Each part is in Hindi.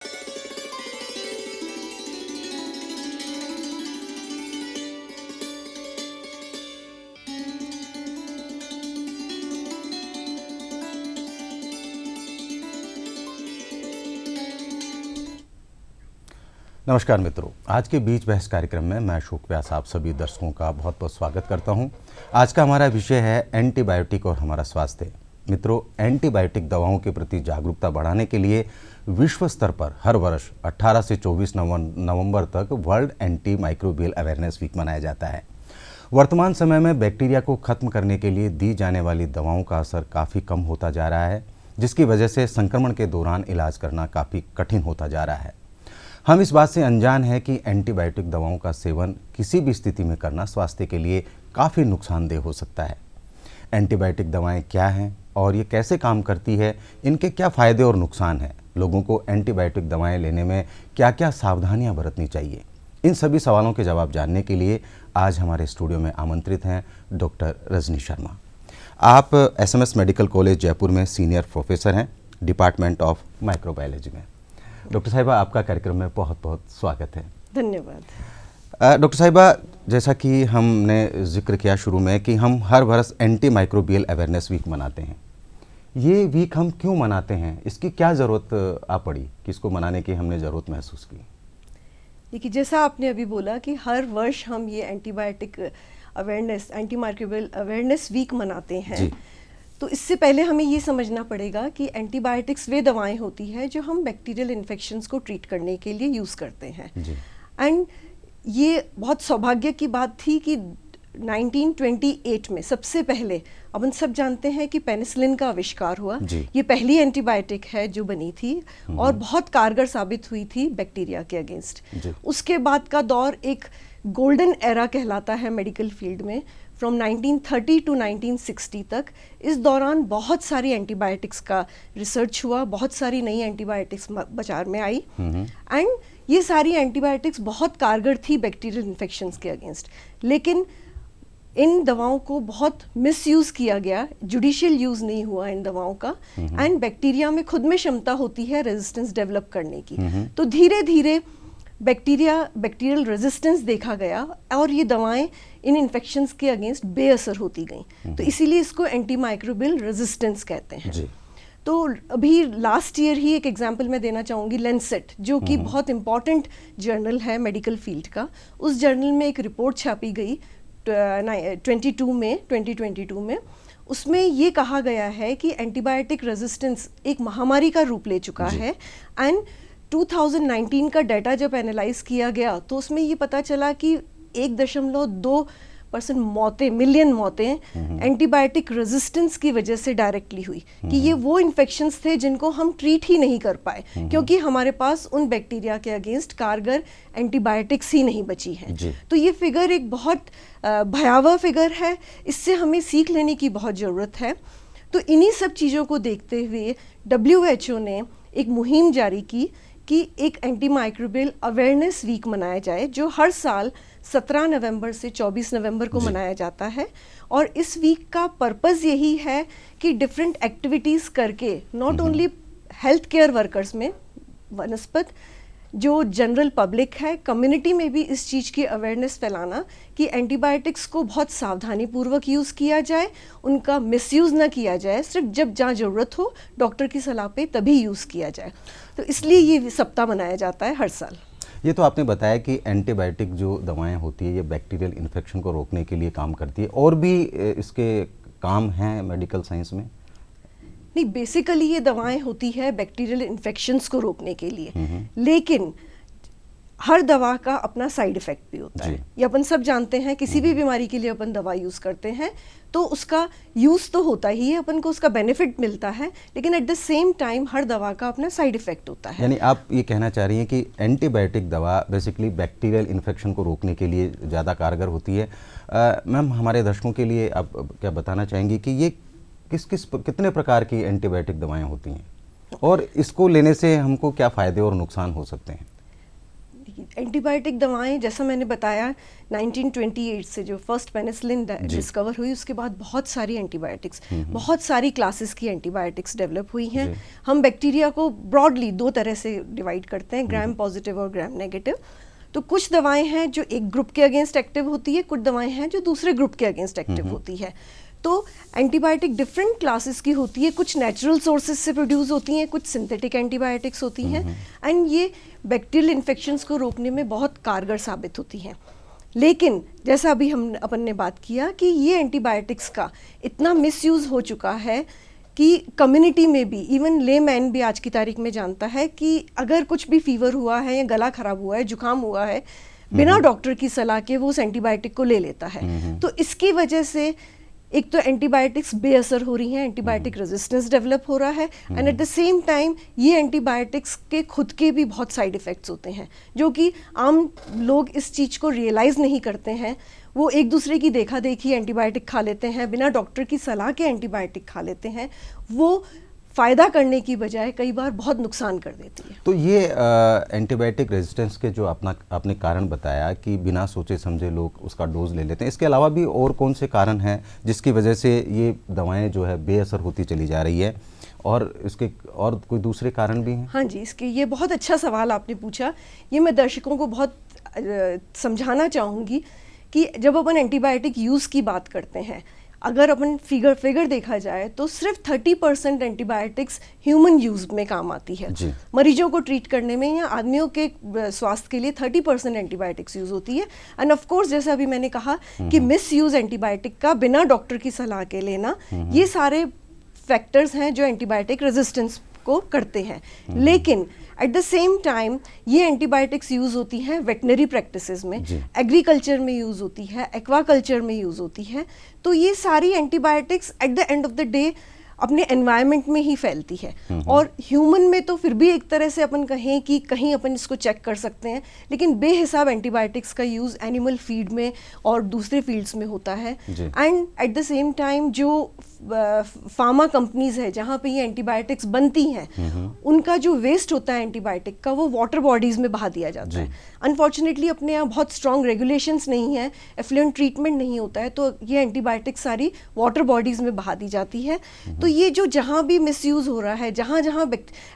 नमस्कार मित्रों, आज के बीच बहस कार्यक्रम में मैं अशोक व्यास आप सभी दर्शकों का बहुत बहुत स्वागत करता हूं। आज का हमारा विषय है एंटीबायोटिक और हमारा स्वास्थ्य। मित्रों, एंटीबायोटिक दवाओं के प्रति जागरूकता बढ़ाने के लिए विश्व स्तर पर हर वर्ष 18 से 24 नवंबर तक world anti microbial awareness week मनाया जाता है। वर्तमान समय में बैक्टीरिया को खत्म करने के लिए दी जाने वाली दवाओं का असर काफ़ी कम होता जा रहा है, जिसकी वजह से संक्रमण के दौरान इलाज करना काफ़ी कठिन होता जा रहा है। हम इस बात से अनजान हैं कि एंटीबायोटिक दवाओं का सेवन किसी भी स्थिति में करना स्वास्थ्य के लिए काफ़ी नुकसानदेह हो सकता है। एंटीबायोटिक दवाएं क्या हैं और ये कैसे काम करती है, इनके क्या फ़ायदे और नुकसान हैं, लोगों को एंटीबायोटिक दवाएं लेने में क्या क्या सावधानियां बरतनी चाहिए, इन सभी सवालों के जवाब जानने के लिए आज हमारे स्टूडियो में आमंत्रित हैं डॉक्टर रजनी शर्मा। आप SMS मेडिकल कॉलेज जयपुर में सीनियर प्रोफेसर हैं, डिपार्टमेंट ऑफ माइक्रोबायोलॉजी में। डॉक्टर साहिबा, आपका कार्यक्रम में बहुत बहुत स्वागत है। धन्यवाद। डॉक्टर साहिबा, जैसा कि हमने जिक्र किया शुरू में कि हम हर वर्ष एंटी माइक्रोबियल अवेयरनेस वीक मनाते हैं। ये वीक हम क्यों मनाते हैं, इसकी क्या ज़रूरत आ पड़ी कि इसको मनाने की हमने ज़रूरत महसूस की? देखिए, जैसा आपने अभी बोला कि हर वर्ष हम ये antibiotic awareness, anti microbial awareness week मनाते हैं जी। तो इससे पहले हमें ये समझना पड़ेगा कि एंटीबायोटिक्स वे दवाएं होती हैं जो हम बैक्टीरियल इन्फेक्शंस को ट्रीट करने के लिए यूज़ करते हैं। एंड ये बहुत सौभाग्य की बात थी कि 1928 में सबसे पहले, अपन सब जानते हैं कि पेनिसिलिन का आविष्कार हुआ। ये पहली एंटीबायोटिक है जो बनी थी और बहुत कारगर साबित हुई थी बैक्टीरिया के अगेंस्ट। उसके बाद का दौर एक गोल्डन एरा कहलाता है मेडिकल फील्ड में, फ्रॉम 1930 टू 1960 तक। इस दौरान बहुत सारी एंटीबायोटिक्स का रिसर्च हुआ, बहुत सारी नई एंटीबायोटिक्स बाजार में आई एंड ये सारी एंटीबायोटिक्स बहुत कारगर थी बैक्टीरियल इन्फेक्शंस के अगेंस्ट। लेकिन इन दवाओं को बहुत मिसयूज़ किया गया, जुडिशियल यूज़ नहीं हुआ इन दवाओं का। एंड बैक्टीरिया में खुद में क्षमता होती है रेजिस्टेंस डेवलप करने की, तो धीरे धीरे बैक्टीरियल रेजिस्टेंस देखा गया और ये दवाएं इन इन्फेक्शंस के अगेंस्ट बेअसर होती गईं। तो इसीलिए इसको एंटी माइक्रोबियल रेजिस्टेंस कहते हैं। तो अभी लास्ट ईयर ही एक एग्जांपल मैं देना चाहूँगी, लैंसेट जो कि बहुत इंपॉर्टेंट जर्नल है मेडिकल फील्ड का। उस जर्नल में एक रिपोर्ट छापी गई 2022 में। उसमें ये कहा गया है कि एंटीबायोटिक रेजिस्टेंस एक महामारी का रूप ले चुका है। एंड 2019 का डाटा जब एनालाइज किया गया तो उसमें ये पता चला कि 1.2% मौतें, मिलियन मौतें एंटीबायोटिक रेजिस्टेंस की वजह से डायरेक्टली हुई। कि ये वो इन्फेक्शंस थे जिनको हम ट्रीट ही नहीं कर पाए क्योंकि हमारे पास उन बैक्टीरिया के अगेंस्ट कारगर एंटीबायोटिक्स ही नहीं बची हैं। तो ये फिगर एक बहुत भयावह फिगर है, इससे हमें सीख लेने की बहुत ज़रूरत है। तो इन्हीं सब चीज़ों को देखते हुए WHO ने एक मुहिम जारी की कि एक एंटी माइक्रोबियल अवेयरनेस वीक मनाया जाए, जो हर साल 17 नवंबर से 24 नवंबर को मनाया जाता है। और इस वीक का पर्पस यही है कि डिफरेंट एक्टिविटीज़ करके not only health care workers में, वनस्पत जो जनरल पब्लिक है, कम्युनिटी में भी इस चीज़ की अवेयरनेस फैलाना कि एंटीबायोटिक्स को बहुत सावधानी पूर्वक यूज़ किया जाए, उनका मिसयूज़ ना किया जाए, सिर्फ जब जहाँ ज़रूरत हो डॉक्टर की सलाह पे तभी यूज़ किया जाए। तो इसलिए ये सप्ताह मनाया जाता है हर साल। ये तो आपने बताया कि एंटीबायोटिक जो दवाएं होती है ये बैक्टीरियल इन्फेक्शन को रोकने के लिए काम करती है, और भी इसके काम हैं मेडिकल साइंस में? नहीं, बेसिकली ये दवाएं होती है बैक्टीरियल इन्फेक्शंस को रोकने के लिए, लेकिन हर दवा का अपना साइड इफेक्ट भी होता है। ये अपन सब जानते हैं, किसी भी बीमारी के लिए अपन दवा यूज़ करते हैं तो उसका यूज़ तो होता ही है, अपन को उसका बेनिफिट मिलता है, लेकिन एट द सेम टाइम हर दवा का अपना साइड इफेक्ट होता है। यानी आप ये कहना चाह रही हैं कि एंटीबायोटिक दवा बेसिकली बैक्टीरियल इन्फेक्शन को रोकने के लिए ज़्यादा कारगर होती है। मैम, हमारे दर्शकों के लिए आप क्या बताना चाहेंगी कि ये कितने प्रकार की एंटीबायोटिक दवाएँ होती हैं और इसको लेने से हमको क्या फ़ायदे और नुकसान हो सकते हैं? एंटीबायोटिक दवाएं जैसा मैंने बताया 1928 से जो फर्स्ट पेनिसिलिन डिस्कवर हुई उसके बाद बहुत सारी एंटीबायोटिक्स, बहुत सारी क्लासेस की एंटीबायोटिक्स डेवलप हुई हैं। हम बैक्टीरिया को ब्रॉडली 2 तरह से डिवाइड करते हैं, ग्राम पॉजिटिव और ग्राम नेगेटिव। तो कुछ दवाएं हैं जो एक ग्रुप के अगेंस्ट एक्टिव होती है, कुछ दवाएं हैं जो दूसरे ग्रुप के अगेंस्ट एक्टिव होती है। तो एंटीबायोटिक डिफरेंट क्लासेस की होती है, कुछ नेचुरल सोर्सेज से प्रोड्यूस होती हैं, कुछ सिंथेटिक एंटीबायोटिक्स होती हैं, एंड ये बैक्टीरियल इन्फेक्शंस को रोकने में बहुत कारगर साबित होती हैं। लेकिन जैसा अभी अपन ने बात किया कि ये एंटीबायोटिक्स का इतना मिसयूज़ हो चुका है कि कम्युनिटी में भी, इवन ले मैन भी आज की तारीख में जानता है कि अगर कुछ भी फीवर हुआ है या गला खराब हुआ है, जुकाम हुआ है, बिना डॉक्टर की सलाह के वो उस एंटीबायोटिक को ले लेता है। तो इसकी वजह से एक तो एंटीबायोटिक्स बेअसर हो रही हैं, एंटीबायोटिक रेजिस्टेंस डेवलप हो रहा है, and at the same time ये एंटीबायोटिक्स के खुद के भी बहुत साइड इफ़ेक्ट्स होते हैं जो कि आम लोग इस चीज़ को रियलाइज़ नहीं करते हैं। वो एक दूसरे की देखा देखी एंटीबायोटिक खा लेते हैं, बिना डॉक्टर की सलाह के एंटीबायोटिक खा लेते हैं, वो फ़ायदा करने की बजाय कई बार बहुत नुकसान कर देती है। तो ये एंटीबायोटिक रेजिस्टेंस के जो आपने कारण बताया कि बिना सोचे समझे लोग उसका डोज ले लेते हैं, इसके अलावा भी और कौन से कारण हैं जिसकी वजह से ये दवाएं जो है बेअसर होती चली जा रही है, और इसके और कोई दूसरे कारण भी हैं? हाँ जी, इसके ये बहुत अच्छा सवाल आपने पूछा। ये मैं दर्शकों को बहुत समझाना चाहूँगी कि जब अपन एंटीबायोटिक यूज़ की बात करते हैं, अगर अपन फिगर देखा जाए तो सिर्फ 30% एंटीबायोटिक्स ह्यूमन यूज में काम आती है। मरीजों को ट्रीट करने में या आदमियों के स्वास्थ्य के लिए 30% एंटीबायोटिक्स यूज होती है। एंड ऑफ कोर्स जैसा अभी मैंने कहा कि मिस यूज एंटीबायोटिक का बिना डॉक्टर की सलाह के लेना, ये सारे फैक्टर्स हैं जो एंटीबायोटिक रेजिस्टेंस को करते हैं। लेकिन एट द सेम टाइम ये एंटीबायोटिक्स यूज़ होती हैं वेटनरी प्रैक्टिसेस में, एग्रीकल्चर में यूज़ होती है, एक्वाकल्चर में यूज़ होती है। तो ये सारी antibiotics at the end of the day अपने एनवायरनमेंट में ही फैलती है। और ह्यूमन में तो फिर भी एक तरह से अपन कहें कि कहीं अपन इसको चेक कर सकते हैं, लेकिन बेहिसाब एंटीबायोटिक्स का यूज़ एनिमल फीड में और दूसरे फील्ड्स में होता है। And at the same time जो फार्मा कंपनीज है जहाँ पे ये एंटीबायोटिक्स बनती हैं, उनका जो वेस्ट होता है एंटीबायोटिक का, वो वाटर बॉडीज में बहा दिया जाता है। अनफॉर्चुनेटली अपने यहाँ बहुत स्ट्रॉन्ग रेगुलेशंस नहीं है, एफ्लुएंट ट्रीटमेंट नहीं होता है, तो ये एंटीबायोटिक सारी वाटर बॉडीज में बहा दी जाती है। तो ये जो जहाँ भी मिसयूज़ हो रहा है, जहाँ जहाँ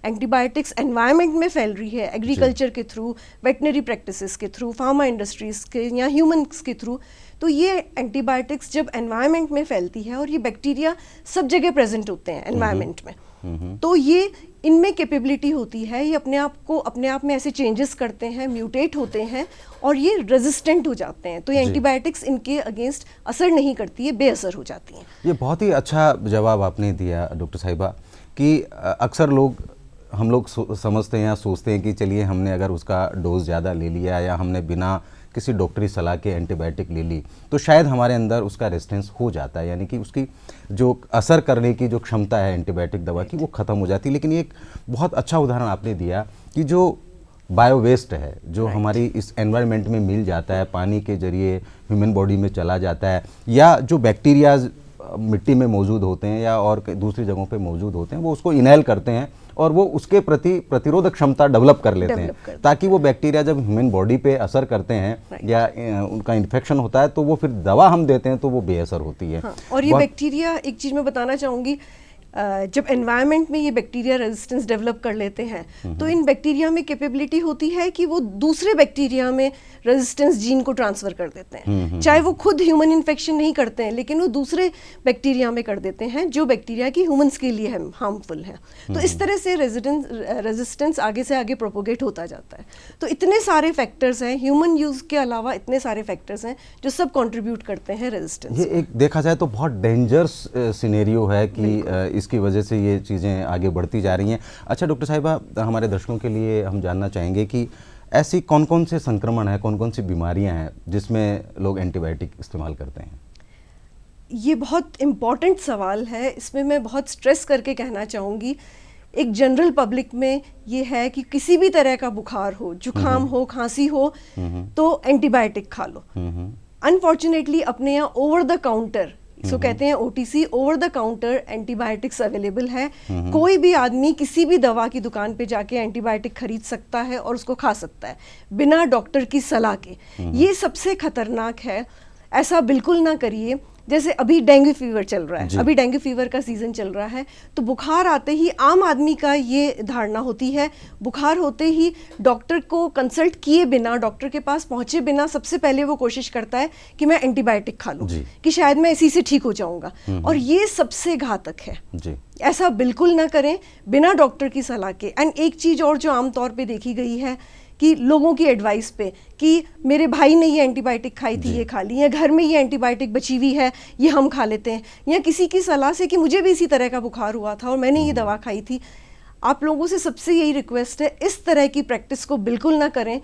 एंटीबायोटिक्स एनवायरनमेंट में फैल रही है, एग्रीकल्चर के थ्रू, वेटनरी प्रैक्टिसेस के थ्रू, फार्मा इंडस्ट्रीज के या ह्यूमन्स के थ्रू, तो ये एंटीबायोटिक्स जब एनवायरनमेंट में फैलती है, और ये बैक्टीरिया सब जगह प्रेजेंट होते हैं एनवायरनमेंट में, तो ये इनमें कैपेबिलिटी होती है, ये अपने आप में ऐसे चेंजेस करते हैं, म्यूटेट होते हैं और ये रेजिस्टेंट हो जाते हैं। तो ये एंटीबायोटिक्स इनके अगेंस्ट असर नहीं करती है, बेअसर हो जाती हैं। ये बहुत ही अच्छा जवाब आपने दिया डॉक्टर साहिबा कि अक्सर हम लोग समझते हैं या सोचते हैं कि चलिए हमने अगर उसका डोज ज़्यादा ले लिया या हमने बिना किसी डॉक्टरी सलाह के एंटीबायोटिक ले ली तो शायद हमारे अंदर उसका रेजिस्टेंस हो जाता है, यानी कि उसकी जो असर करने की जो क्षमता है एंटीबायोटिक दवा की वो ख़त्म हो जाती है। लेकिन एक बहुत अच्छा उदाहरण आपने दिया कि जो बायो वेस्ट है, जो हमारी इस एनवायरनमेंट में मिल जाता है, पानी के जरिए ह्यूमन बॉडी में चला जाता है, या जो बैक्टीरियाज मिट्टी में मौजूद होते हैं या और दूसरी जगहों पे मौजूद होते हैं, वो उसको इनहेल करते हैं और वो उसके प्रति प्रतिरोधक क्षमता डेवलप कर लेते हैं, ताकि वो बैक्टीरिया जब ह्यूमन बॉडी पे असर करते हैं या उनका इन्फेक्शन होता है तो वो फिर दवा हम देते हैं तो वो बेअसर होती है। और ये बैक्टीरिया, एक चीज़ मैं बताना चाहूँगी, जब एनवायरनमेंट में ये बैक्टीरिया रेजिस्टेंस डेवलप कर लेते हैं तो इन बैक्टीरिया में कैपेबिलिटी होती है कि वो दूसरे बैक्टीरिया में रेजिस्टेंस जीन को ट्रांसफर कर देते हैं। चाहे वो खुद ह्यूमन इन्फेक्शन नहीं करते हैं, लेकिन वो दूसरे बैक्टीरिया में कर देते हैं जो बैक्टीरिया की ह्यूमंस के लिए हार्मफुल है। तो इस तरह से रेजिस्टेंस आगे से आगे प्रोपोगेट होता जाता है। तो इतने सारे फैक्टर्स हैं, ह्यूमन यूज़ के अलावा इतने सारे फैक्टर्स हैं जो सब कॉन्ट्रीब्यूट करते हैं रेजिस्टेंस। ये एक देखा जाए तो बहुत डेंजरस सिनेरियो है कि इसकी वजह से ये चीज़ें आगे बढ़ती जा रही हैं। अच्छा डॉक्टर साहिबा, हमारे दर्शकों के लिए हम जानना चाहेंगे कि ऐसी कौन कौन से संक्रमण हैं, कौन कौन सी बीमारियां हैं जिसमें लोग एंटीबायोटिक इस्तेमाल करते हैं? ये बहुत इम्पॉर्टेंट सवाल है, इसमें मैं बहुत स्ट्रेस करके कहना चाहूँगी। एक जनरल पब्लिक में ये है कि किसी भी तरह का बुखार हो, जुकाम हो, खांसी हो तो एंटीबायोटिक खा लो। अनफॉर्चुनेटली अपने यहाँ ओवर द काउंटर सो कहते हैं OTC, over the counter antibiotics available है। कोई भी आदमी किसी भी दवा की दुकान पे जाके एंटीबायोटिक खरीद सकता है और उसको खा सकता है बिना डॉक्टर की सलाह के। ये सबसे खतरनाक है, ऐसा बिल्कुल ना करिए। जैसे अभी डेंगू फीवर चल रहा है, अभी डेंगू फीवर का सीजन चल रहा है, तो बुखार आते ही आम आदमी का ये धारणा होती है, बुखार होते ही डॉक्टर को कंसल्ट किए बिना, डॉक्टर के पास पहुंचे बिना सबसे पहले वो कोशिश करता है कि मैं एंटीबायोटिक खा लूं, कि शायद मैं इसी से ठीक हो जाऊंगा, और ये सबसे घातक है जी। ऐसा बिल्कुल ना करें बिना डॉक्टर की सलाह के। एंड एक चीज और जो आमतौर पे देखी गई है कि लोगों की एडवाइस पे कि मेरे भाई ने ये एंटीबायोटिक खाई थी, ये खा ली, या घर में ये एंटीबायोटिक बची हुई है, ये हम खा लेते हैं, या किसी की सलाह से कि मुझे भी इसी तरह का बुखार हुआ था और मैंने ये दवा खाई थी। आप लोगों से सबसे यही रिक्वेस्ट है, इस तरह की प्रैक्टिस को बिल्कुल ना करें।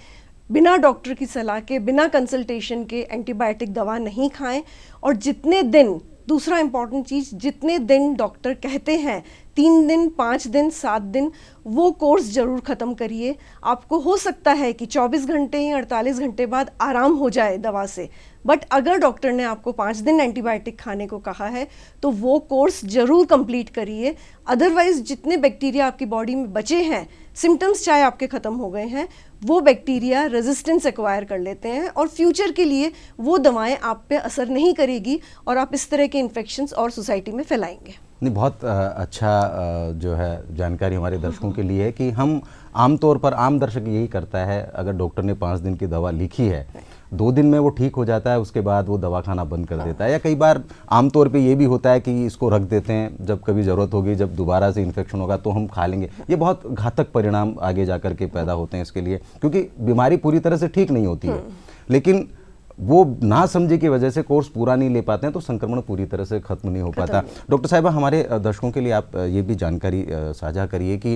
बिना डॉक्टर की सलाह के, बिना कंसल्टेशन के एंटीबायोटिक दवा नहीं खाएं। और जितने दिन, दूसरा इंपॉर्टेंट चीज़, जितने दिन डॉक्टर कहते हैं, 3 दिन, 5 दिन, 7 दिन, वो कोर्स ज़रूर ख़त्म करिए। आपको हो सकता है कि 24 घंटे या 48 घंटे बाद आराम हो जाए दवा से, बट अगर डॉक्टर ने आपको 5 दिन एंटीबायोटिक खाने को कहा है तो वो कोर्स ज़रूर कंप्लीट करिए। अदरवाइज जितने बैक्टीरिया आपकी बॉडी में बचे हैं, सिम्टम्स चाहे आपके ख़त्म हो गए हैं, वो बैक्टीरिया रेजिस्टेंस एक्वायर कर लेते हैं और फ्यूचर के लिए वो दवाएं आप पे असर नहीं करेगी और आप इस तरह के इन्फेक्शंस और सोसाइटी में फैलाएंगे। नहीं, बहुत अच्छा जो है जानकारी हमारे दर्शकों के लिए है कि हम आमतौर पर, आम दर्शक यही करता है, अगर डॉक्टर ने 5 दिन की दवा लिखी है, 2 दिन में वो ठीक हो जाता है, उसके बाद वो दवा खाना बंद कर देता है। या कई बार आमतौर पे ये भी होता है कि इसको रख देते हैं, जब कभी ज़रूरत होगी, जब दोबारा से इन्फेक्शन होगा तो हम खा लेंगे। ये बहुत घातक परिणाम आगे जा कर के पैदा होते हैं इसके लिए, क्योंकि बीमारी पूरी तरह से ठीक नहीं होती है, लेकिन वो ना समझे की वजह से कोर्स पूरा नहीं ले पाते हैं, तो संक्रमण पूरी तरह से खत्म नहीं हो पाता। डॉक्टर साहिबा, हमारे दर्शकों के लिए आप ये भी जानकारी साझा करिए कि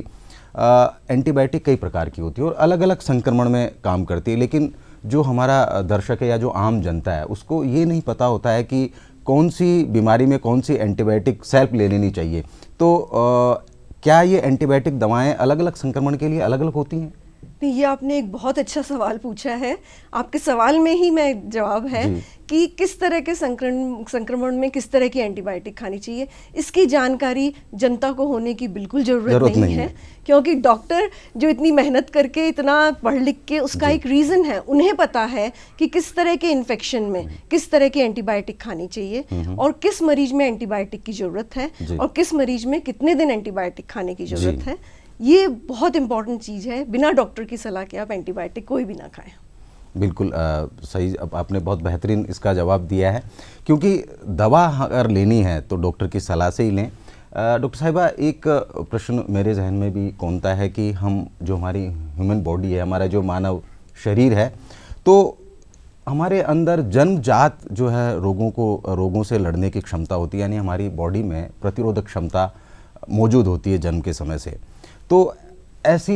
एंटीबायोटिक कई प्रकार की होती है और अलग अलग संक्रमण में काम करती है, लेकिन जो हमारा दर्शक है या जो आम जनता है, उसको ये नहीं पता होता है कि कौन सी बीमारी में कौन सी एंटीबायोटिक सेल्फ ले लेनी चाहिए। तो क्या ये एंटीबायोटिक दवाएं अलग अलग संक्रमण के लिए अलग अलग होती हैं? ये आपने एक बहुत अच्छा सवाल पूछा है। आपके सवाल में ही मैं जवाब है कि किस तरह के संक्रमण में किस तरह की एंटीबायोटिक खानी चाहिए। इसकी जानकारी जनता को होने की बिल्कुल जरूरत नहीं है, क्योंकि डॉक्टर जो इतनी मेहनत करके, इतना पढ़ लिख के, उसका एक रीज़न है, उन्हें पता है कि किस तरह के इन्फेक्शन में किस तरह की एंटीबायोटिक खानी चाहिए और किस मरीज में एंटीबायोटिक की ज़रूरत है और किस मरीज में कितने दिन एंटीबायोटिक खाने की ज़रूरत है। ये बहुत इंपॉर्टेंट चीज़ है। बिना डॉक्टर की सलाह के आप एंटीबायोटिक कोई भी ना खाएं। बिल्कुल सही, आपने बहुत बेहतरीन इसका जवाब दिया है, क्योंकि दवा अगर लेनी है तो डॉक्टर की सलाह से ही लें। डॉक्टर साहिबा, एक प्रश्न मेरे जहन में भी कौनता है कि हम, जो हमारी ह्यूमन बॉडी है, हमारा जो मानव शरीर है, तो हमारे अंदर जन्मजात जो है रोगों से लड़ने की क्षमता होती है, यानी हमारी बॉडी में प्रतिरोधक क्षमता मौजूद होती है जन्म के समय से। तो ऐसी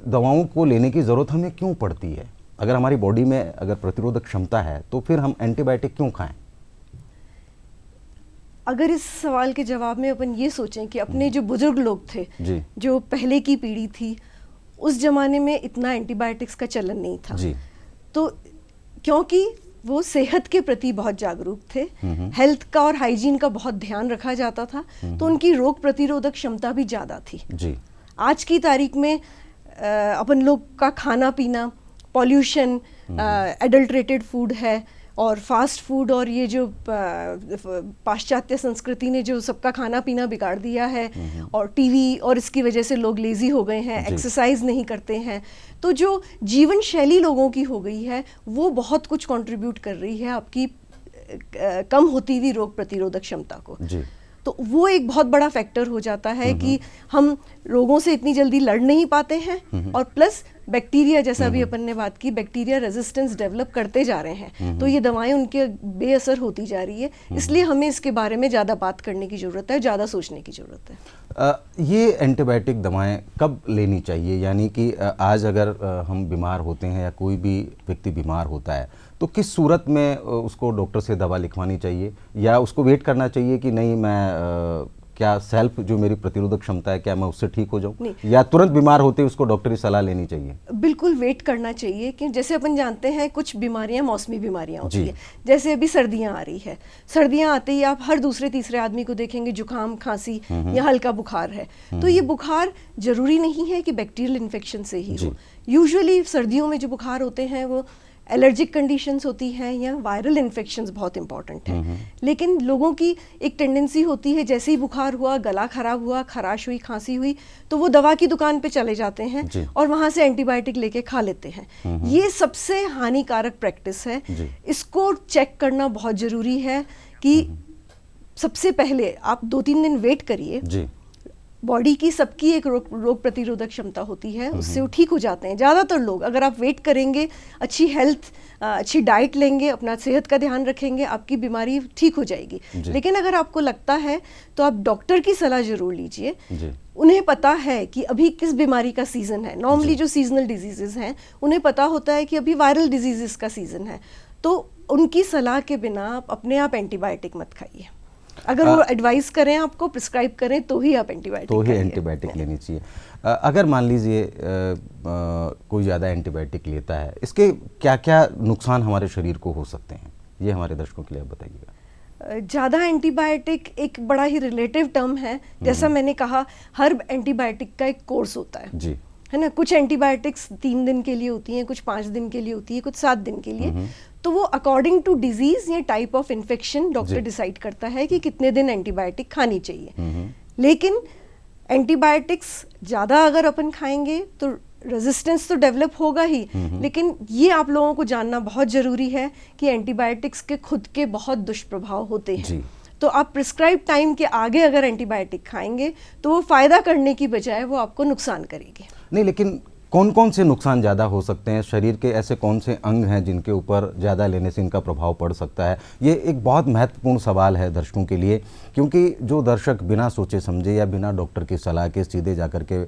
दवाओं को लेने की ज़रूरत हमें क्यों पड़ती है? अगर हमारी बॉडी में अगर प्रतिरोधक क्षमता है तो फिर हम एंटीबायोटिक क्यों खाएं? अगर इस सवाल के जवाब में अपन ये सोचें कि अपने जो बुजुर्ग लोग थे, जो पहले की पीढ़ी थी, उस जमाने में इतना एंटीबायोटिक्स का चलन नहीं था। तो क्योंकि वो सेहत के प्रति बहुत जागरूक थे, हेल्थ का और हाइजीन का बहुत ध्यान रखा जाता था, तो उनकी रोग प्रतिरोधक क्षमता भी ज़्यादा थी। आज की तारीख में अपन लोग का खाना पीना, पॉल्यूशन, एडल्ट्रेटेड फूड है और फास्ट फूड, और ये जो पाश्चात्य संस्कृति ने जो सबका खाना पीना बिगाड़ दिया है, और टीवी, और इसकी वजह से लोग लेजी हो गए हैं, एक्सरसाइज नहीं करते हैं, तो जो जीवन शैली लोगों की हो गई है वो बहुत कुछ कंट्रीब्यूट कर रही है आपकी कम होती हुई रोग प्रतिरोधक क्षमता को। तो वो एक बहुत बड़ा फैक्टर हो जाता है कि हम रोगों से इतनी जल्दी लड़ नहीं पाते हैं, और प्लस बैक्टीरिया, जैसा भी अपन ने बात की, बैक्टीरिया रेजिस्टेंस डेवलप करते जा रहे हैं, तो ये दवाएं उनके बेअसर होती जा रही है। इसलिए हमें इसके बारे में ज़्यादा बात करने की ज़रूरत है, ज़्यादा सोचने की ज़रूरत है। ये एंटीबायोटिक दवाएं कब लेनी चाहिए? यानी कि आज अगर हम बीमार होते हैं या कोई भी व्यक्ति बीमार होता है, तो किस सूरत में उसको डॉक्टर से दवा लिखवानी चाहिए, या उसको वेट करना चाहिए कि नहीं, मैं क्या सेल्फ जो मेरी प्रतिरोधक क्षमता है, क्या मैं उससे ठीक हो जाऊं, या तुरंत बीमार होते उसको डॉक्टरी सलाह लेनी चाहिए? बिल्कुल वेट करना चाहिए कि जैसे अपन जानते हैं कुछ बीमारियां मौसमी बीमारियां होती है, जैसे अभी सर्दियां आ रही है, सर्दियां आते ही आप हर दूसरे तीसरे आदमी को देखेंगे जुकाम खांसी या हल्का बुखार है। तो ये बुखार जरूरी नहीं है कि बैक्टीरियल इन्फेक्शन से ही हो। यूजुअली सर्दियों में जो बुखार होते हैं वो एलर्जिक कंडीशंस होती हैं या वायरल इन्फेक्शंस बहुत इंपॉर्टेंट हैं। लेकिन लोगों की एक टेंडेंसी होती है जैसे ही बुखार हुआ, गला खराब हुआ, खराश हुई, खांसी हुई, तो वो दवा की दुकान पे चले जाते हैं और वहां से एंटीबायोटिक लेके खा लेते हैं। ये सबसे हानिकारक प्रैक्टिस है। इसको चेक करना बहुत जरूरी है कि सबसे पहले आप 2-3 दिन वेट करिए। बॉडी की सबकी एक रोग प्रतिरोधक क्षमता होती है, उससे वो ठीक हो जाते हैं। ज़्यादातर लोग अगर आप वेट करेंगे, अच्छी हेल्थ, अच्छी डाइट लेंगे, अपना सेहत का ध्यान रखेंगे, आपकी बीमारी ठीक हो जाएगी। लेकिन अगर आपको लगता है तो आप डॉक्टर की सलाह जरूर लीजिए। उन्हें पता है कि अभी किस बीमारी का सीजन है। नॉर्मली जो सीजनल डिजीजेस हैं उन्हें पता होता है कि अभी वायरल डिजीजेस का सीजन है, तो उनकी सलाह के बिना आप अपने आप एंटीबायोटिक मत खाइए। अगर वो एडवाइस करें, आपको प्रिस्क्राइब करें, तो ही आप एंटीबायोटिक लेनी चाहिए। अगर मान लीजिए कोई ज़्यादा एंटीबायोटिक लेता है, इसके क्या क्या नुकसान हमारे शरीर को हो सकते हैं, ये हमारे दर्शकों के लिए आप बताइएगा। ज़्यादा एंटीबायोटिक एक बड़ा ही रिलेटिव टर्म है। जैसा मैंने कहा, हर एंटीबायोटिक का एक कोर्स होता है, है ना। कुछ एंटीबायोटिक्स 3 दिन के लिए होती हैं, कुछ 5 दिन के लिए होती है, कुछ 7 दिन के लिए। तो वो अकॉर्डिंग टू डिजीज या type of infection doctor decide करता है कि कितने दिन एंटीबायोटिक खानी चाहिए। लेकिन एंटीबायोटिक्स ज़्यादा अगर अपन खाएंगे तो रेजिस्टेंस तो डेवलप होगा ही, लेकिन ये आप लोगों को जानना बहुत ज़रूरी है कि एंटीबायोटिक्स के खुद के बहुत दुष्प्रभाव होते हैं। तो आप प्रिस्क्राइब टाइम के आगे अगर एंटीबायोटिक खाएंगे तो वो फ़ायदा करने की बजाय वो आपको नुकसान करेगी। नहीं, लेकिन कौन कौन से नुकसान ज़्यादा हो सकते हैं? शरीर के ऐसे कौन से अंग हैं जिनके ऊपर ज़्यादा लेने से इनका प्रभाव पड़ सकता है? ये एक बहुत महत्वपूर्ण सवाल है दर्शकों के लिए, क्योंकि जो दर्शक बिना सोचे समझे या बिना डॉक्टर की सलाह के सीधे जाकर के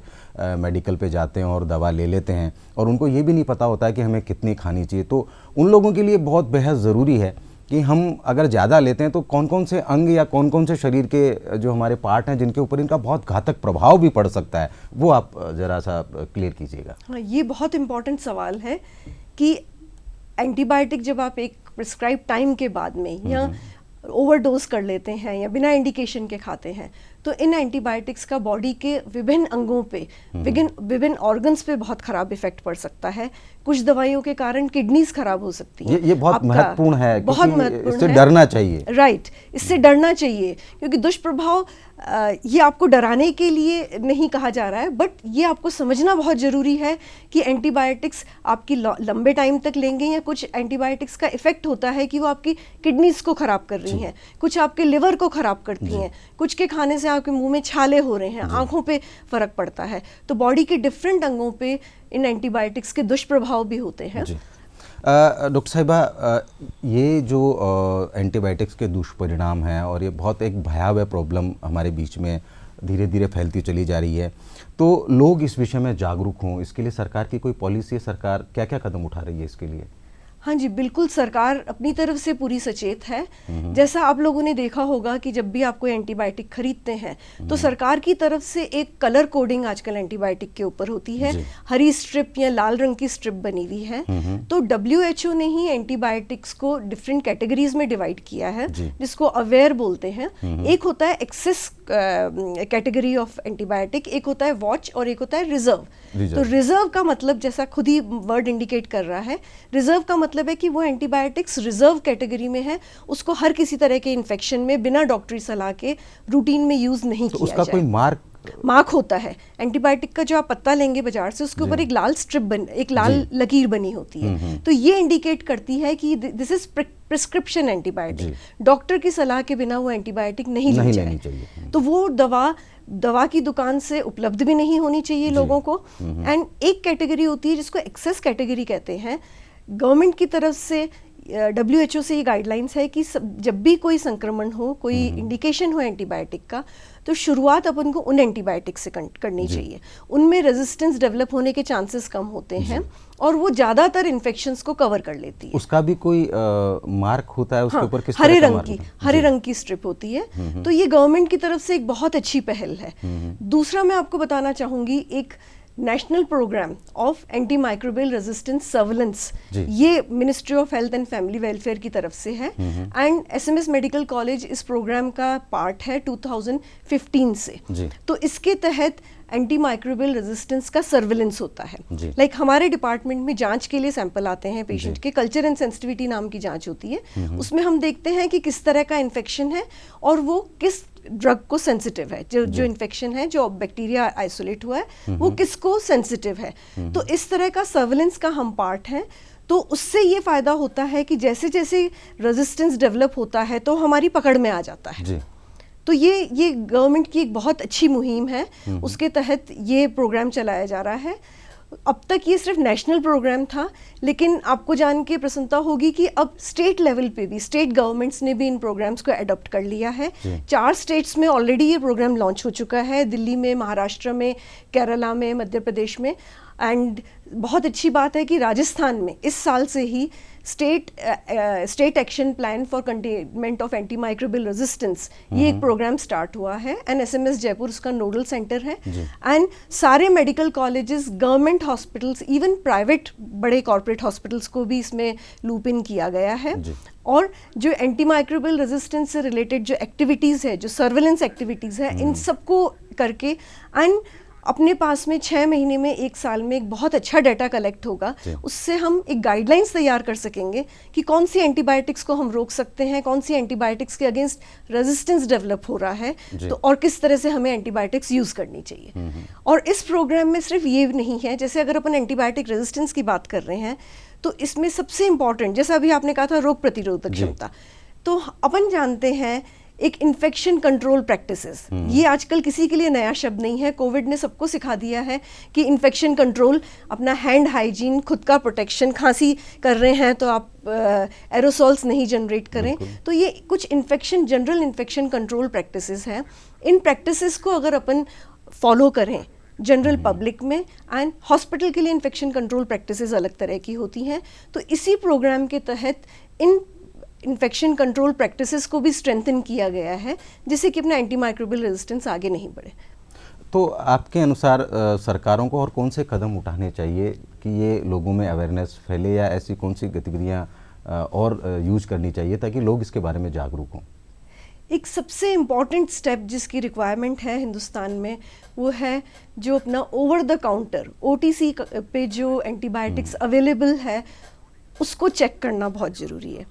मेडिकल पे जाते हैं और दवा ले लेते हैं, और उनको ये भी नहीं पता होता है कि हमें कितनी खानी चाहिए। तो उन लोगों के लिए बहुत बेहद ज़रूरी है कि हम अगर ज़्यादा लेते हैं तो कौन कौन से अंग या कौन कौन से शरीर के जो हमारे पार्ट हैं जिनके ऊपर इनका बहुत घातक प्रभाव भी पड़ सकता है, वो आप ज़रा सा क्लियर कीजिएगा। हाँ, ये बहुत इम्पॉर्टेंट सवाल है कि एंटीबायोटिक जब आप एक प्रिस्क्राइब टाइम के बाद में या ओवरडोज कर लेते हैं या बिना इंडिकेशन के खाते हैं, तो इन एंटीबायोटिक्स का बॉडी के विभिन्न अंगों पे, विभिन्न ऑर्गन्स पे बहुत खराब इफेक्ट पड़ सकता है। कुछ दवाइयों के कारण किडनीज खराब हो सकती हैं। ये बहुत महत्वपूर्ण है, बहुत महत्वपूर्ण इससे डरना चाहिए। राइट, इससे डरना चाहिए, क्योंकि दुष्प्रभाव ये आपको डराने के लिए नहीं कहा जा रहा है, बट ये आपको समझना बहुत ज़रूरी है कि एंटीबायोटिक्स आपकी लंबे टाइम तक लेंगे, या कुछ एंटीबायोटिक्स का इफेक्ट होता है कि वो आपकी किडनीज को ख़राब कर रही हैं, कुछ आपके लिवर को ख़राब करती हैं, कुछ के खाने से आपके मुंह में छाले हो रहे हैं, आंखों पे फ़र्क पड़ता है। तो बॉडी के डिफरेंट अंगों पे इन एंटीबायोटिक्स के दुष्प्रभाव भी होते हैं। डॉक्टर साहिबा, ये जो एंटीबायोटिक्स के दुष्परिणाम हैं और ये बहुत एक भयावह प्रॉब्लम हमारे बीच में धीरे धीरे फैलती चली जा रही है, तो लोग इस विषय में जागरूक हों, इसके लिए सरकार की कोई पॉलिसी है? सरकार क्या क्या कदम उठा रही है इसके लिए? हाँ जी, बिल्कुल, सरकार अपनी तरफ से पूरी सचेत है। जैसा आप लोगों ने देखा होगा कि जब भी आप कोई एंटीबायोटिक खरीदते हैं तो सरकार की तरफ से एक कलर कोडिंग आजकल एंटीबायोटिक के ऊपर होती है। हरी स्ट्रिप या लाल रंग की स्ट्रिप बनी हुई है। तो WHO ने ही एंटीबायोटिक्स को डिफरेंट कैटेगरीज में डिवाइड किया है, जिसको अवेयर बोलते हैं। एक होता है एक्सेस कैटेगरी ऑफ एंटीबायोटिक, एक होता है वॉच और एक होता है रिजर्व। तो रिजर्व का मतलब, जैसा खुद ही वर्ड इंडिकेट कर रहा है, रिजर्व का मतलब है कि वो एंटीबायोटिक्स रिजर्व कैटेगरी में है, उसको हर किसी तरह के इन्फेक्शन में बिना डॉक्टरी सलाह के रूटीन में यूज नहीं किया उसका कोई मार्क होता है। एंटीबायोटिक का जो आप पत्ता लेंगे बाजार से, उसके ऊपर एक लाल स्ट्रिप एक लाल लकीर बनी होती है। तो ये इंडिकेट करती है कि this is prescription antibiotic, doctor की सलाह के बिना वो एंटीबायोटिक नहीं लेनी चाहिए। तो वो दवा की दुकान से उपलब्ध भी नहीं होनी चाहिए लोगों को। एंड एक कैटेगरी होती है जिसको एक्सेस कैटेगरी कहते हैं। गवर्नमेंट की तरफ से, WHO से ये गाइडलाइंस है कि जब भी कोई संक्रमण हो, कोई इंडिकेशन हो एंटीबायोटिक का, तो शुरुआत अपन को उन एंटीबायोटिक से करनी चाहिए। उनमें रेजिस्टेंस डेवलप होने के चांसेस कम होते हैं और वो ज़्यादातर इन्फेक्शंस को कवर कर लेती है। उसका भी कोई मार्क होता है उसके ऊपर? किस हरे रंग की स्ट्रिप होती है। तो ये गवर्नमेंट की तरफ से एक बहुत अच्छी पहल है। दूसरा मैं आपको बताना चाहूँगी, एक national programme of anti microbial resistance surveillance, जी। ये ministry of health and family welfare की तरफ से है, एंड एसएमएस मेडिकल कॉलेज इस प्रोग्राम का पार्ट है 2015 से। जी। तो इसके तहत एंटी माइक्रोबियल रेजिस्टेंस का सर्विलेंस होता है। जी। लाइक हमारे डिपार्टमेंट में जांच के लिए सैंपल आते हैं पेशेंट के, कल्चर एंड सेंसिटिविटी नाम की जांच होती है। उसमें हम देखते हैं कि किस तरह का इन्फेक्शन है और वो किस ड्रग को सेंसिटिव है, जो इन्फेक्शन है, जो बैक्टीरिया आइसोलेट हुआ है वो किसको सेंसिटिव है। तो इस तरह का सर्विलेंस का हम पार्ट हैं। तो उससे ये फायदा होता है कि जैसे जैसे रेजिस्टेंस डेवलप होता है तो हमारी पकड़ में आ जाता है। जी। तो ये गवर्नमेंट की एक बहुत अच्छी मुहिम है, उसके तहत ये प्रोग्राम चलाया जा रहा है। अब तक ये सिर्फ नेशनल प्रोग्राम था, लेकिन आपको जान के प्रसन्नता होगी कि अब स्टेट लेवल पे भी स्टेट गवर्नमेंट्स ने भी इन प्रोग्राम्स को अडॉप्ट कर लिया है। 4 स्टेट्स में ऑलरेडी ये प्रोग्राम लॉन्च हो चुका है, दिल्ली में, महाराष्ट्र में, केरला में, मध्य प्रदेश में। एंड बहुत अच्छी बात है कि राजस्थान में इस साल से ही state action plan for containment of anti microbial resistance, ये एक प्रोग्राम स्टार्ट हुआ है, एंड एसएमएस जयपुर उसका नोडल सेंटर है। एंड सारे medical colleges, government hospitals, even private बड़े कॉर्पोरेट हॉस्पिटल्स को भी इसमें लूप इन किया गया है। और जो एंटी माइक्रोबियल रेजिस्टेंस से रिलेटेड जो एक्टिविटीज़ है, जो सर्विलेंस एक्टिविटीज़ है, इन सबको करके एंड अपने पास में 6 महीने में, 1 साल में एक बहुत अच्छा डाटा कलेक्ट होगा। उससे हम एक गाइडलाइंस तैयार कर सकेंगे कि कौन सी एंटीबायोटिक्स को हम रोक सकते हैं, कौन सी एंटीबायोटिक्स के अगेंस्ट रेजिस्टेंस डेवलप हो रहा है, तो और किस तरह से हमें एंटीबायोटिक्स यूज़ करनी चाहिए। और इस प्रोग्राम में सिर्फ ये नहीं है, जैसे अगर अपन एंटीबायोटिक रेजिस्टेंस की बात कर रहे हैं तो इसमें सबसे इम्पॉर्टेंट, जैसा अभी आपने कहा था, रोग प्रतिरोधक क्षमता। तो अपन जानते हैं एक इन्फेक्शन कंट्रोल प्रैक्टिसेस, ये आजकल किसी के लिए नया शब्द नहीं है। कोविड ने सबको सिखा दिया है कि इन्फेक्शन कंट्रोल, अपना हैंड हाइजीन, खुद का प्रोटेक्शन, खांसी कर रहे हैं तो आप एरोसॉल्स नहीं जनरेट करें। तो ये कुछ जनरल इन्फेक्शन कंट्रोल प्रैक्टिसेस हैं। इन प्रैक्टिसेस को अगर अपन फॉलो करें जनरल पब्लिक में, एंड हॉस्पिटल के लिए इन्फेक्शन कंट्रोल प्रैक्टिसेस अलग तरह की होती हैं, तो इसी प्रोग्राम के तहत इन इन्फेक्शन कंट्रोल प्रैक्टिसेस को भी स्ट्रेंथन किया गया है, जिससे कि अपना एंटी माइक्रोबियल रेजिस्टेंस आगे नहीं बढ़े। तो आपके अनुसार सरकारों को और कौन से कदम उठाने चाहिए कि ये लोगों में अवेयरनेस फैले, या ऐसी कौन सी गतिविधियां और यूज करनी चाहिए ताकि लोग इसके बारे में जागरूक हों? एक सबसे इम्पॉर्टेंट स्टेप जिसकी रिक्वायरमेंट है हिंदुस्तान में, वो है जो अपना ओवर द काउंटर OTC पे जो एंटीबायोटिक्स अवेलेबल है उसको चेक करना बहुत ज़रूरी है।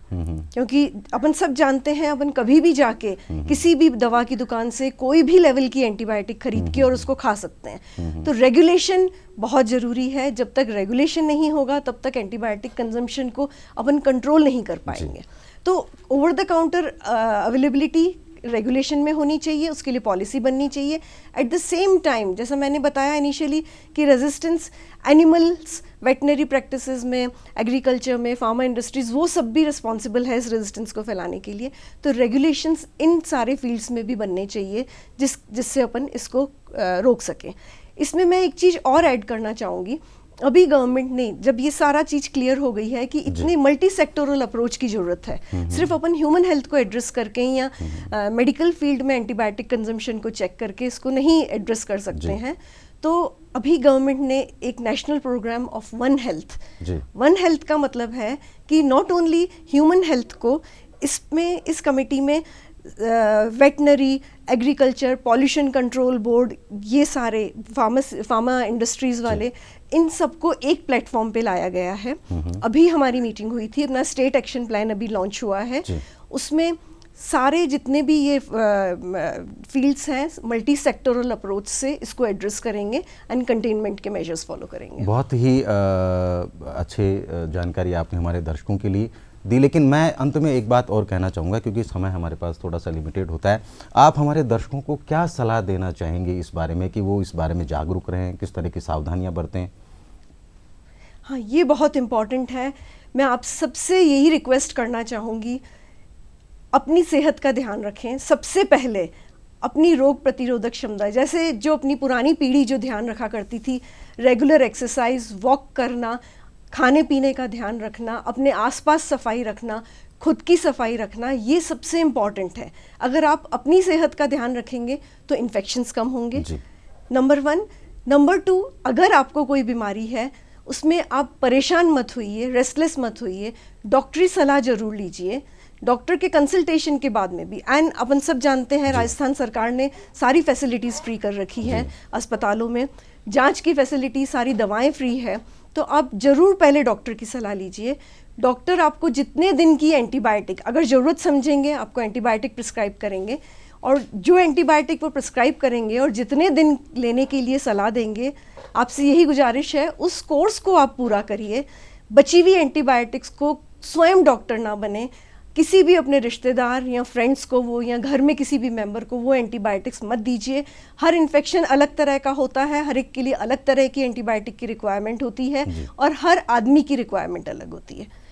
क्योंकि अपन सब जानते हैं, अपन कभी भी जाके किसी भी दवा की दुकान से कोई भी लेवल की एंटीबायोटिक खरीद के और उसको खा सकते हैं। तो रेगुलेशन बहुत ज़रूरी है। जब तक रेगुलेशन नहीं होगा तब तक एंटीबायोटिक कंजम्पशन को अपन कंट्रोल नहीं कर पाएंगे। तो over the counter availability regulation में होनी चाहिए, उसके लिए पॉलिसी बननी चाहिए। एट द सेम टाइम, जैसा मैंने बताया इनिशियली कि रेजिस्टेंस एनिमल्स, वेटनरी प्रैक्टिसेस में, एग्रीकल्चर में, फार्मा इंडस्ट्रीज, वो सब भी रिस्पॉन्सिबल है इस रेजिस्टेंस को फैलाने के लिए। तो रेगुलेशंस इन सारे फील्ड्स में भी बनने चाहिए जिससे अपन इसको रोक सकें। इसमें मैं एक चीज़ और ऐड करना चाहूँगी। अभी गवर्नमेंट ने, जब ये सारा चीज़ क्लियर हो गई है कि इतने मल्टी सेक्टोरल अप्रोच की ज़रूरत है, सिर्फ अपन ह्यूमन हेल्थ को एड्रेस करके या मेडिकल फील्ड में एंटीबायोटिक कंजम्पशन को चेक करके इसको नहीं एड्रेस कर सकते हैं, तो अभी गवर्नमेंट ने एक national programme of one health का मतलब है कि नॉट ओनली ह्यूमन हेल्थ को इसमें, इस कमेटी में veterinary, agriculture, pollution control board, ये सारे फार्मा इंडस्ट्रीज वाले, इन सबको एक प्लेटफॉर्म पे लाया गया है। अभी हमारी मीटिंग हुई थी, अपना स्टेट एक्शन प्लान अभी लॉन्च हुआ है। उसमें सारे जितने भी ये फील्ड्स हैं, मल्टी सेक्टोरल अप्रोच से इसको एड्रेस करेंगे एंड कंटेनमेंट के मेजर्स फॉलो करेंगे। बहुत ही अच्छे जानकारी आपने हमारे दर्शकों के लिए दी, लेकिन मैं अंत में एक बात और कहना चाहूँगा, क्योंकि समय हमारे पास थोड़ा सा लिमिटेड होता है। आप हमारे दर्शकों को क्या सलाह देना चाहेंगे इस बारे में कि वो इस बारे में जागरूक रहें, किस तरह की सावधानियाँ बरतें? हाँ, ये बहुत इम्पॉर्टेंट है। मैं आप सबसे यही रिक्वेस्ट करना चाहूँगी, अपनी सेहत का ध्यान रखें। सबसे पहले अपनी रोग प्रतिरोधक क्षमता, जैसे जो अपनी पुरानी पीढ़ी जो ध्यान रखा करती थी, रेगुलर एक्सरसाइज, वॉक करना, खाने पीने का ध्यान रखना, अपने आसपास सफाई रखना, खुद की सफाई रखना, ये सबसे इम्पॉर्टेंट है। अगर आप अपनी सेहत का ध्यान रखेंगे तो इन्फेक्शंस कम होंगे, नंबर 1। नंबर 2, अगर आपको कोई बीमारी है उसमें आप परेशान मत होइए, रेस्टलेस मत होइए, डॉक्टरी सलाह जरूर लीजिए, डॉक्टर के कंसल्टेशन के बाद में भी। एंड अपन सब जानते हैं राजस्थान सरकार ने सारी फैसिलिटीज़ फ्री कर रखी है अस्पतालों में, जांच की फैसिलिटी, सारी दवाएं फ्री है। तो आप ज़रूर पहले डॉक्टर की सलाह लीजिए। डॉक्टर आपको जितने दिन की एंटीबायोटिक, अगर ज़रूरत समझेंगे आपको एंटीबायोटिक प्रिस्क्राइब करेंगे, और जो एंटीबायोटिक वो प्रिस्क्राइब करेंगे और जितने दिन लेने के लिए सलाह देंगे, आपसे यही गुजारिश है उस कोर्स को आप पूरा करिए। बची हुई एंटीबायोटिक्स को स्वयं डॉक्टर ना बने, किसी भी अपने रिश्तेदार या फ्रेंड्स को वो, या घर में किसी भी मेंबर को वो एंटीबायोटिक्स मत दीजिए। हर इन्फेक्शन अलग तरह का होता है, हर एक के लिए अलग तरह की एंटीबायोटिक की रिक्वायरमेंट होती है और हर आदमी की रिक्वायरमेंट अलग होती है।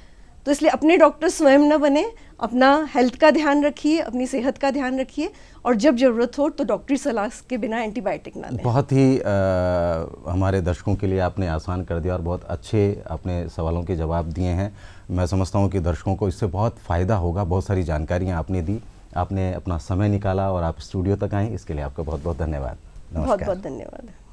तो इसलिए अपने डॉक्टर स्वयं न बने, अपना हेल्थ का ध्यान रखिए, अपनी सेहत का ध्यान रखिए, और जब ज़रूरत हो तो डॉक्टरी सलाह के बिना एंटीबायोटिक ना लें। बहुत ही हमारे दर्शकों के लिए आपने आसान कर दिया और बहुत अच्छे अपने सवालों के जवाब दिए हैं। मैं समझता हूँ कि दर्शकों को इससे बहुत फ़ायदा होगा। बहुत सारी जानकारियाँ आपने दी, आपने अपना समय निकाला और आप स्टूडियो तक आए, इसके लिए आपका बहुत बहुत धन्यवाद। बहुत बहुत धन्यवाद।